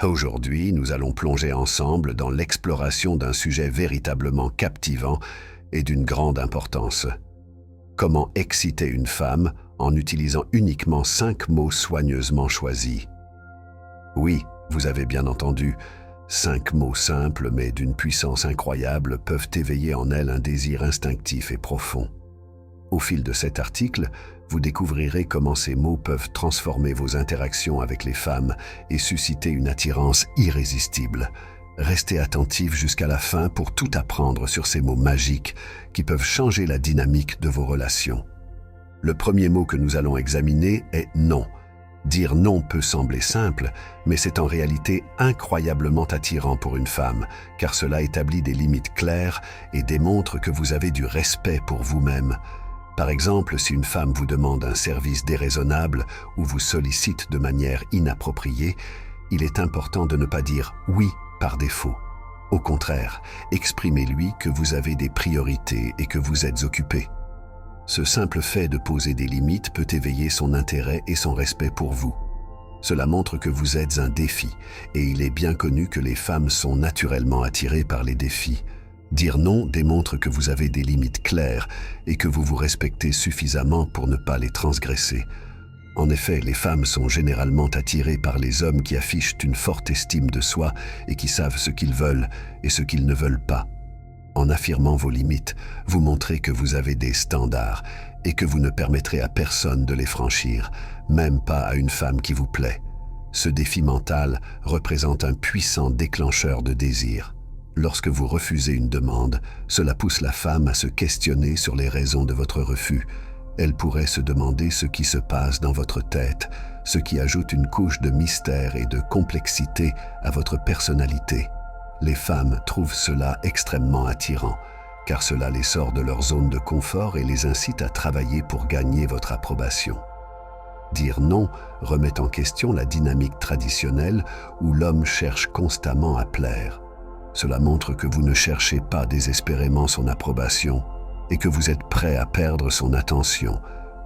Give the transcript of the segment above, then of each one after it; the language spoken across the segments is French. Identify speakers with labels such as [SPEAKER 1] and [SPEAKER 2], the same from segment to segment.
[SPEAKER 1] Aujourd'hui, nous allons plonger ensemble dans l'exploration d'un sujet véritablement captivant et d'une grande importance. Comment exciter une femme en utilisant uniquement 5 mots soigneusement choisis? Oui, vous avez bien entendu, 5 mots simples mais d'une puissance incroyable peuvent éveiller en elle un désir instinctif et profond. Au fil de cet article, vous découvrirez comment ces mots peuvent transformer vos interactions avec les femmes et susciter une attirance irrésistible. Restez attentifs jusqu'à la fin pour tout apprendre sur ces mots magiques qui peuvent changer la dynamique de vos relations. Le premier mot que nous allons examiner est non. Dire non peut sembler simple, mais c'est en réalité incroyablement attirant pour une femme, car cela établit des limites claires et démontre que vous avez du respect pour vous-même. Par exemple, si une femme vous demande un service déraisonnable ou vous sollicite de manière inappropriée, il est important de ne pas dire « oui » par défaut. Au contraire, exprimez-lui que vous avez des priorités et que vous êtes occupé. Ce simple fait de poser des limites peut éveiller son intérêt et son respect pour vous. Cela montre que vous êtes un défi, et il est bien connu que les femmes sont naturellement attirées par les défis. Dire non démontre que vous avez des limites claires et que vous vous respectez suffisamment pour ne pas les transgresser. En effet, les femmes sont généralement attirées par les hommes qui affichent une forte estime de soi et qui savent ce qu'ils veulent et ce qu'ils ne veulent pas. En affirmant vos limites, vous montrez que vous avez des standards et que vous ne permettrez à personne de les franchir, même pas à une femme qui vous plaît. Ce défi mental représente un puissant déclencheur de désir. Lorsque vous refusez une demande, cela pousse la femme à se questionner sur les raisons de votre refus. Elle pourrait se demander ce qui se passe dans votre tête, ce qui ajoute une couche de mystère et de complexité à votre personnalité. Les femmes trouvent cela extrêmement attirant, car cela les sort de leur zone de confort et les incite à travailler pour gagner votre approbation. Dire non remet en question la dynamique traditionnelle où l'homme cherche constamment à plaire. Cela montre que vous ne cherchez pas désespérément son approbation et que vous êtes prêt à perdre son attention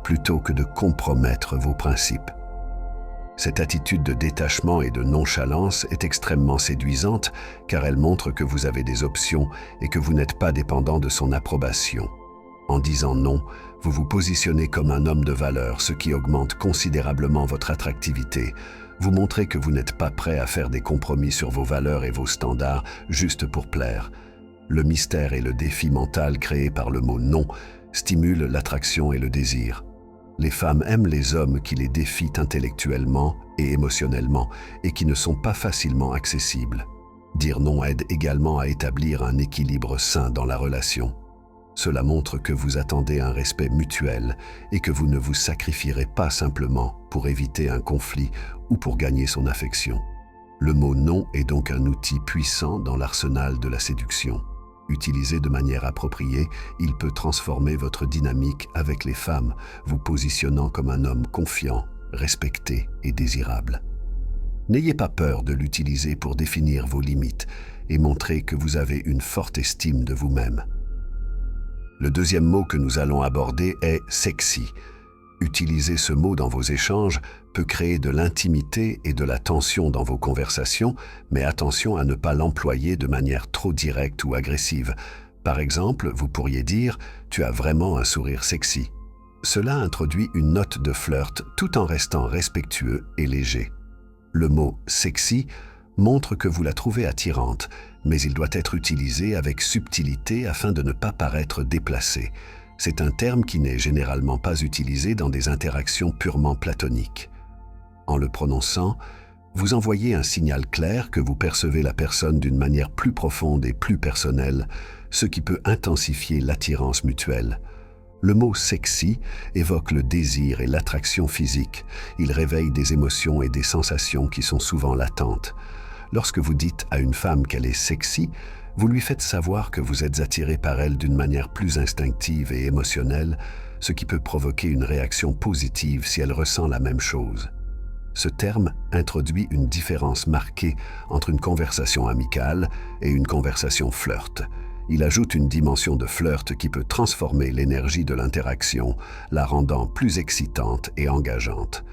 [SPEAKER 1] plutôt que de compromettre vos principes. Cette attitude de détachement et de nonchalance est extrêmement séduisante car elle montre que vous avez des options et que vous n'êtes pas dépendant de son approbation. En disant non, vous vous positionnez comme un homme de valeur, ce qui augmente considérablement votre attractivité. Vous montrez que vous n'êtes pas prêt à faire des compromis sur vos valeurs et vos standards juste pour plaire. Le mystère et le défi mental créé par le mot « non » stimulent l'attraction et le désir. Les femmes aiment les hommes qui les défient intellectuellement et émotionnellement et qui ne sont pas facilement accessibles. Dire non aide également à établir un équilibre sain dans la relation. Cela montre que vous attendez un respect mutuel et que vous ne vous sacrifierez pas simplement pour éviter un conflit ou pour gagner son affection. Le mot « non » est donc un outil puissant dans l'arsenal de la séduction. Utilisé de manière appropriée, il peut transformer votre dynamique avec les femmes, vous positionnant comme un homme confiant, respecté et désirable. N'ayez pas peur de l'utiliser pour définir vos limites et montrer que vous avez une forte estime de vous-même. Le deuxième mot que nous allons aborder est « sexy ». Utiliser ce mot dans vos échanges peut créer de l'intimité et de la tension dans vos conversations, mais attention à ne pas l'employer de manière trop directe ou agressive. Par exemple, vous pourriez dire « tu as vraiment un sourire sexy ». Cela introduit une note de flirt tout en restant respectueux et léger. Le mot « sexy » montre que vous la trouvez attirante, mais il doit être utilisé avec subtilité afin de ne pas paraître déplacé. C'est un terme qui n'est généralement pas utilisé dans des interactions purement platoniques. En le prononçant, vous envoyez un signal clair que vous percevez la personne d'une manière plus profonde et plus personnelle, ce qui peut intensifier l'attirance mutuelle. Le mot « sexy » évoque le désir et l'attraction physique. Il réveille des émotions et des sensations qui sont souvent latentes. Lorsque vous dites à une femme qu'elle est sexy, vous lui faites savoir que vous êtes attiré par elle d'une manière plus instinctive et émotionnelle, ce qui peut provoquer une réaction positive si elle ressent la même chose. Ce terme introduit une différence marquée entre une conversation amicale et une conversation flirt. Il ajoute une dimension de flirt qui peut transformer l'énergie de l'interaction, la rendant plus excitante et engageante.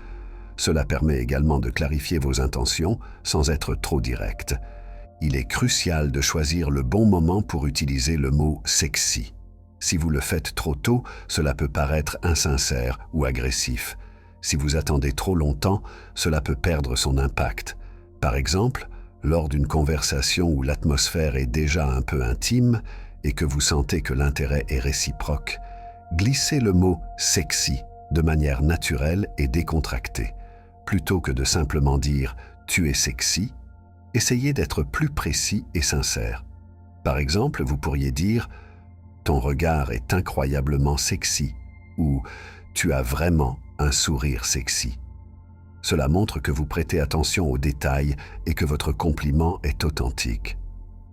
[SPEAKER 1] Cela permet également de clarifier vos intentions sans être trop direct. Il est crucial de choisir le bon moment pour utiliser le mot « sexy ». Si vous le faites trop tôt, cela peut paraître insincère ou agressif. Si vous attendez trop longtemps, cela peut perdre son impact. Par exemple, lors d'une conversation où l'atmosphère est déjà un peu intime et que vous sentez que l'intérêt est réciproque, glissez le mot « sexy » de manière naturelle et décontractée. Plutôt que de simplement dire « tu es sexy », essayez d'être plus précis et sincère. Par exemple, vous pourriez dire « ton regard est incroyablement sexy » ou « tu as vraiment un sourire sexy ». Cela montre que vous prêtez attention aux détails et que votre compliment est authentique.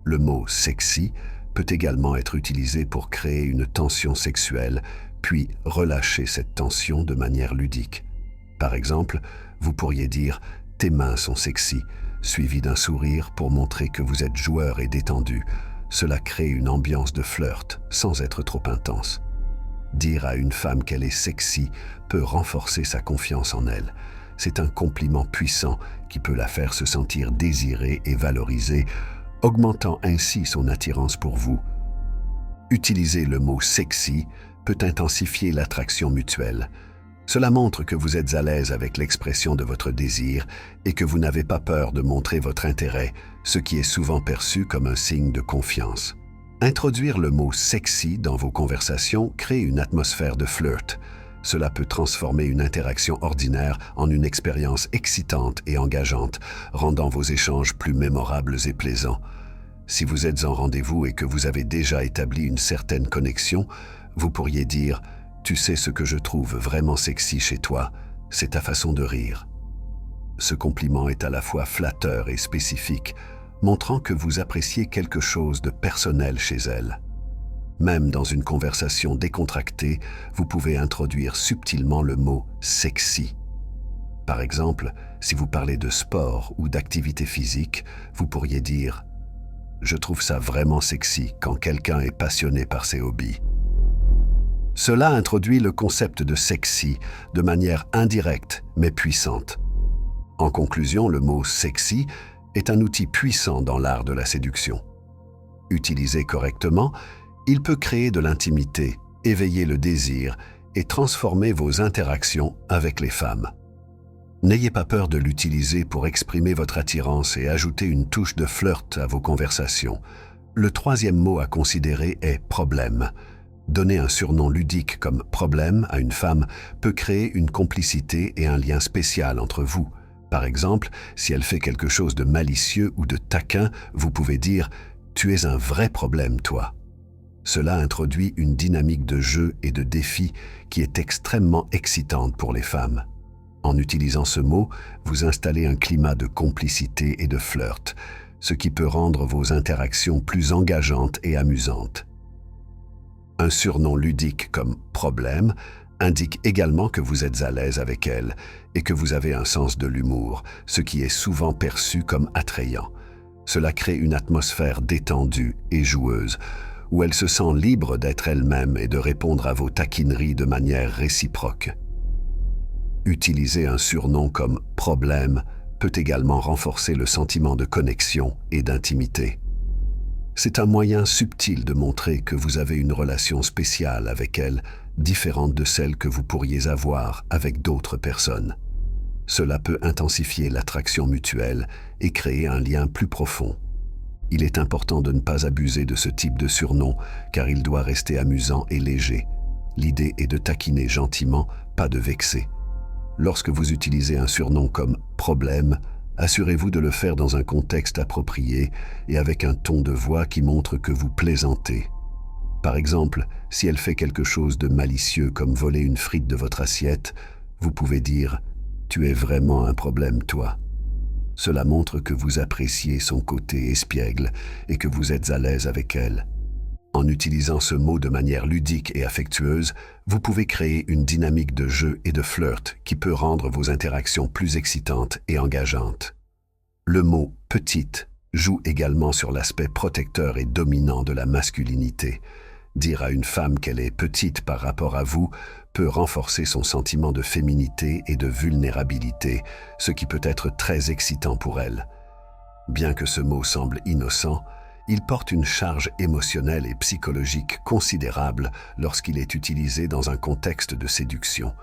[SPEAKER 1] Le mot « sexy » peut également être utilisé pour créer une tension sexuelle, puis relâcher cette tension de manière ludique. Par exemple, vous pourriez dire « tes mains sont sexy », suivi d'un sourire pour montrer que vous êtes joueur et détendu. Cela crée une ambiance de flirt sans être trop intense. Dire à une femme qu'elle est sexy peut renforcer sa confiance en elle. C'est un compliment puissant qui peut la faire se sentir désirée et valorisée, augmentant ainsi son attirance pour vous. Utiliser le mot « sexy » peut intensifier l'attraction mutuelle. Cela montre que vous êtes à l'aise avec l'expression de votre désir et que vous n'avez pas peur de montrer votre intérêt, ce qui est souvent perçu comme un signe de confiance. Introduire le mot « sexy » dans vos conversations crée une atmosphère de flirt. Cela peut transformer une interaction ordinaire en une expérience excitante et engageante, rendant vos échanges plus mémorables et plaisants. Si vous êtes en rendez-vous et que vous avez déjà établi une certaine connexion, vous pourriez dire « tu sais ce que je trouve vraiment sexy chez toi, c'est ta façon de rire ». Ce compliment est à la fois flatteur et spécifique, montrant que vous appréciez quelque chose de personnel chez elle. Même dans une conversation décontractée, vous pouvez introduire subtilement le mot « sexy ». Par exemple, si vous parlez de sport ou d'activité physique, vous pourriez dire « je trouve ça vraiment sexy quand quelqu'un est passionné par ses hobbies ». Cela introduit le concept de sexy de manière indirecte mais puissante. En conclusion, le mot sexy est un outil puissant dans l'art de la séduction. Utilisé correctement, il peut créer de l'intimité, éveiller le désir et transformer vos interactions avec les femmes. N'ayez pas peur de l'utiliser pour exprimer votre attirance et ajouter une touche de flirt à vos conversations. Le troisième mot à considérer est « problème ». Donner un surnom ludique comme « problème » à une femme peut créer une complicité et un lien spécial entre vous. Par exemple, si elle fait quelque chose de malicieux ou de taquin, vous pouvez dire « tu es un vrai problème, toi ». Cela introduit une dynamique de jeu et de défi qui est extrêmement excitante pour les femmes. En utilisant ce mot, vous installez un climat de complicité et de flirt, ce qui peut rendre vos interactions plus engageantes et amusantes. Un surnom ludique comme « problème » indique également que vous êtes à l'aise avec elle et que vous avez un sens de l'humour, ce qui est souvent perçu comme attrayant. Cela crée une atmosphère détendue et joueuse, où elle se sent libre d'être elle-même et de répondre à vos taquineries de manière réciproque. Utiliser un surnom comme « problème » peut également renforcer le sentiment de connexion et d'intimité. C'est un moyen subtil de montrer que vous avez une relation spéciale avec elle, différente de celle que vous pourriez avoir avec d'autres personnes. Cela peut intensifier l'attraction mutuelle et créer un lien plus profond. Il est important de ne pas abuser de ce type de surnom car il doit rester amusant et léger. L'idée est de taquiner gentiment, pas de vexer. Lorsque vous utilisez un surnom comme « problème », assurez-vous de le faire dans un contexte approprié et avec un ton de voix qui montre que vous plaisantez. Par exemple, si elle fait quelque chose de malicieux comme voler une frite de votre assiette, vous pouvez dire « tu es vraiment un problème, toi ». Cela montre que vous appréciez son côté espiègle et que vous êtes à l'aise avec elle. En utilisant ce mot de manière ludique et affectueuse, vous pouvez créer une dynamique de jeu et de flirt qui peut rendre vos interactions plus excitantes et engageantes. Le mot « petite » joue également sur l'aspect protecteur et dominant de la masculinité. Dire à une femme qu'elle est petite par rapport à vous peut renforcer son sentiment de féminité et de vulnérabilité, ce qui peut être très excitant pour elle. Bien que ce mot semble innocent, il porte une charge émotionnelle et psychologique considérable lorsqu'il est utilisé dans un contexte de séduction.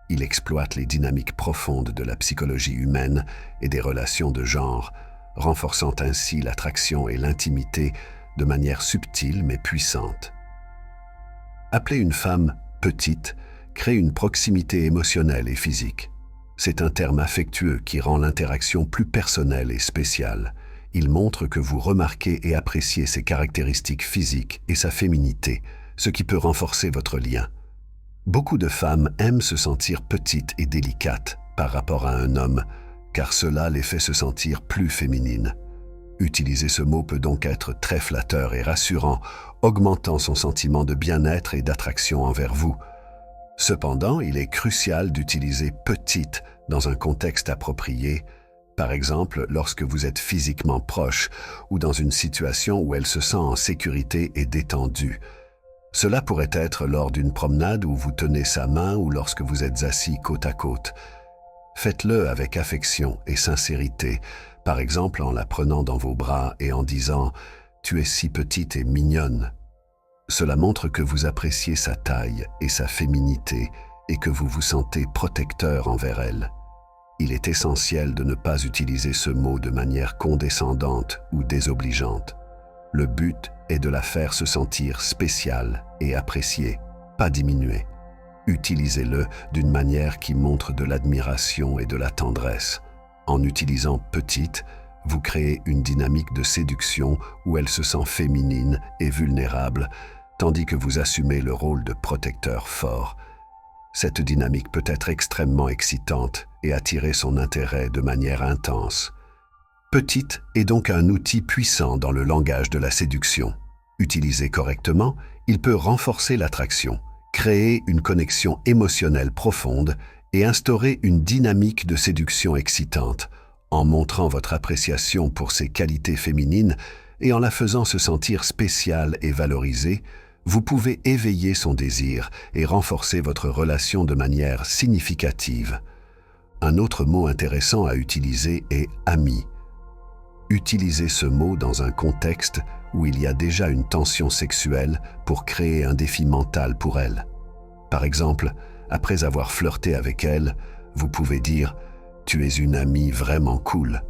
[SPEAKER 1] Il exploite les dynamiques profondes de la psychologie humaine et des relations de genre, renforçant ainsi l'attraction et l'intimité de manière subtile mais puissante. Appeler une femme « petite » crée une proximité émotionnelle et physique. C'est un terme affectueux qui rend l'interaction plus personnelle et spéciale. Il montre que vous remarquez et appréciez ses caractéristiques physiques et sa féminité, ce qui peut renforcer votre lien. Beaucoup de femmes aiment se sentir petites et délicates par rapport à un homme, car cela les fait se sentir plus féminines. Utiliser ce mot peut donc être très flatteur et rassurant, augmentant son sentiment de bien-être et d'attraction envers vous. Cependant, il est crucial d'utiliser « petite » dans un contexte approprié, par exemple lorsque vous êtes physiquement proche ou dans une situation où elle se sent en sécurité et détendue. Cela pourrait être lors d'une promenade où vous tenez sa main ou lorsque vous êtes assis côte à côte. Faites-le avec affection et sincérité, par exemple en la prenant dans vos bras et en disant « Tu es si petite et mignonne ». Cela montre que vous appréciez sa taille et sa féminité et que vous vous sentez protecteur envers elle. Il est essentiel de ne pas utiliser ce mot de manière condescendante ou désobligeante. Le but est de la faire se sentir spéciale et appréciée, pas diminuée. Utilisez-le d'une manière qui montre de l'admiration et de la tendresse. En utilisant « petite », vous créez une dynamique de séduction où elle se sent féminine et vulnérable, tandis que vous assumez le rôle de protecteur fort. Cette dynamique peut être extrêmement excitante et attirer son intérêt de manière intense. Petite est donc un outil puissant dans le langage de la séduction. Utilisé correctement, il peut renforcer l'attraction, créer une connexion émotionnelle profonde et instaurer une dynamique de séduction excitante, en montrant votre appréciation pour ses qualités féminines et en la faisant se sentir spéciale et valorisée. Vous pouvez éveiller son désir et renforcer votre relation de manière significative. Un autre mot intéressant à utiliser est « ami ». Utilisez ce mot dans un contexte où il y a déjà une tension sexuelle pour créer un défi mental pour elle. Par exemple, après avoir flirté avec elle, vous pouvez dire « Tu es une amie vraiment cool ».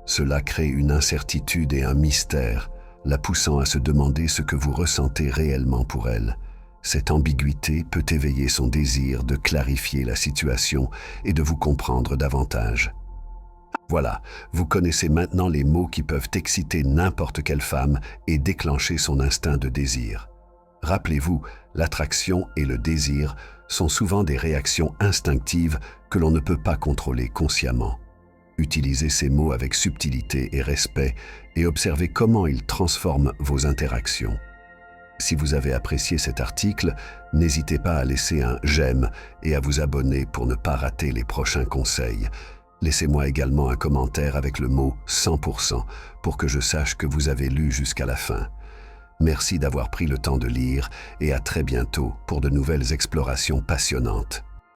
[SPEAKER 1] Cela crée une incertitude et un mystère, la poussant à se demander ce que vous ressentez réellement pour elle. Cette ambiguïté peut éveiller son désir de clarifier la situation et de vous comprendre davantage. Voilà, vous connaissez maintenant les mots qui peuvent exciter n'importe quelle femme et déclencher son instinct de désir. Rappelez-vous, l'attraction et le désir sont souvent des réactions instinctives que l'on ne peut pas contrôler consciemment. Utilisez ces mots avec subtilité et respect et observez comment ils transforment vos interactions. Si vous avez apprécié cet article, n'hésitez pas à laisser un « j'aime » et à vous abonner pour ne pas rater les prochains conseils. Laissez-moi également un commentaire avec le mot 100% pour que je sache que vous avez lu jusqu'à la fin. Merci d'avoir pris le temps de lire et à très bientôt pour de nouvelles explorations passionnantes.